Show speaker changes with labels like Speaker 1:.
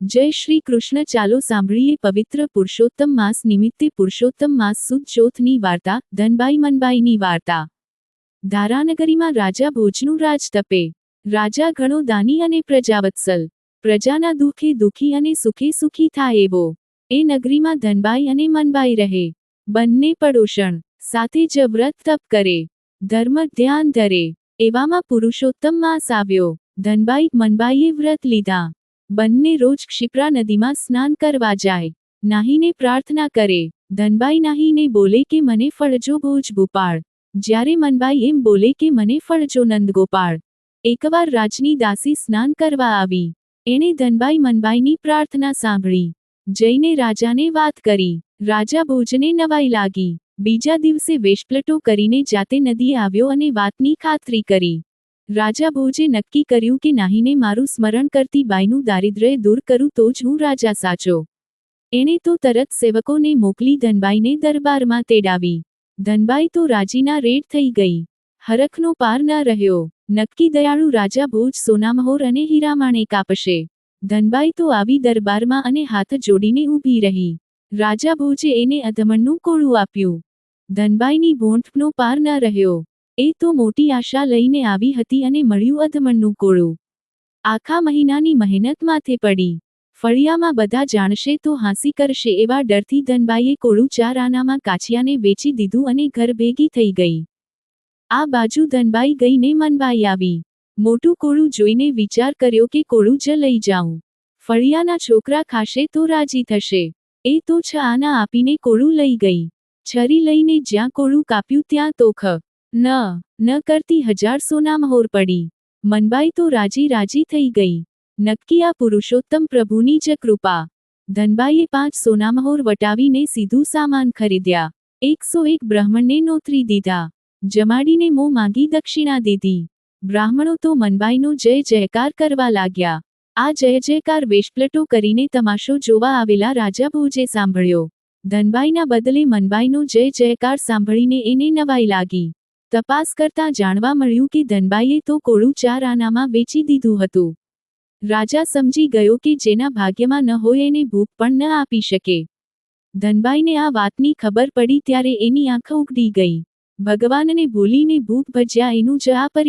Speaker 1: જય શ્રી કૃષ્ણ. ચાલો સાંભળીએ પવિત્ર પુરુષોત્તમ માસ નિમિત્તે પુરુષોત્તમ માસ સુદ ચોથની વાર્તા, ધનબાઈ મનબાઈની વાર્તા. ધારાનગરીમાં રાજા ભોજનું રાજ તપે. રાજા ઘણો દાની અને પ્રજાવત્સલ. પ્રજાના દુઃખે દુઃખી અને સુખે સુખી થાય એવો. એ નગરીમાં ધનબાઈ અને મનબાઈ રહે. બંને પડોશણ. સાથે જ વ્રત તપ કરે. ધર્મ ધ્યાન ધરે. એવામાં પુરુષોત્તમ માસ આવ્યો. ધનબાઈ મનબાઈએ વ્રત લીધા. બંને રોજ ક્ષિપ્રા નદીમાં સ્નાન કરવા જાય. નાહીને પ્રાર્થના કરે. ધનબાઈ નાહીને બોલે કે મને ફળજો ભોજ ગોપાળ. જ્યારે મનબાઈ એમ બોલે કે મને ફળજો નંદ ગોપાળ. એકવાર રાજની દાસી સ્નાન કરવા આવી. એણે ધનબાઈ મનબાઈની પ્રાર્થના સાંભળી. જઈને રાજાને વાત કરી. રાજા ભોજને નવાઈ લાગી. બીજા દિવસે વેશપલટો કરીને જાતે નદીએ આવ્યો અને વાતની ખાતરી કરી. રાજા ભોજે નક્કી કર્યું કે નાહીને મારું સ્મરણ કરતી બાઈનું દારિદ્ર્ય દૂર કરું તો જ હું રાજા સાચો. એણે તો તરત સેવકોને મોકલી ધનબાઈને દરબારમાં તેડાવી. ધનબાઈ તો રાજીના રેડ થઈ ગઈ. હરખનો પાર ન રહ્યો. નક્કી દયાળુ રાજા ભોજ સોનામહોર અને હીરામાણેક આપશે. ધનબાઈ તો આવી દરબારમાં અને હાથ જોડીને ઊભી રહી. રાજા ભોજે એને અધમણનું કોળું આપ્યું. ધનબાઈની ભોંઠનો પાર ન રહ્યો. એ તો મોટી આશા લઈને આવી હતી અને મળ્યું અધમણનું કોળું. આખા મહિનાની મહેનત માથે પડી. ફળિયામાં બધા જાણશે તો હાંસી કરશે એવા ડરથી ધનબાઈએ કોળું 4 આનામાં કાચિયાને વેચી દીધું અને ઘર ભેગી થઈ ગઈ. આ બાજુ ધનબાઈ ગઈને મનબાઈ આવી. મોટું કોળું જોઈને વિચાર કર્યો કે કોળું જ લઈ જાઉં. ફળિયાના છોકરા ખાશે તો રાજી થશે. એ તો 6 આના આપીને કોળું લઈ ગઈ. છરી લઈને જ્યાં કોળું કાપ્યું ત્યાં તો ન કરતી 1000 સોનામહોર પડી. મનબાઈ તો રાજી થઈ ગઈ. નક્કી આ પુરુષોત્તમ પ્રભુની જ કૃપા. ધનબાઈએ 5 સોનામહોર વટાવીને સીધું સામાન ખરીદ્યા. 101 બ્રાહ્મણને નોતરી દીધા. જમાડીને મોં માંગી દક્ષિણા દીધી. બ્રાહ્મણો તો મનબાઈનો જય જયકાર કરવા લાગ્યા. આ જય જયકાર વેશપલટો કરીને તમાશો જોવા આવેલા રાજા ભોજે સાંભળ્યો. ધનબાઈના બદલે મનબાઈનો જય જયકાર સાંભળીને એને નવાઈ લાગી. તપાસ કરતાં જાણવા મળ્યું કે ધનબાઈએ તો કોળું 4 આનામાં વેચી દીધું હતું. રાજા સમજી ગયો કે જેના ભાગ્યમાં ન હોય એને ભૂખ પણ ન આપી શકે. ધનબાઈને આ વાતની ખબર પડી ત્યારે એની આંખ ઉઘડી ગઈ. ભગવાનને ભૂલીને ભૂખ ભજ્યા એનું જ આ પરિણામ.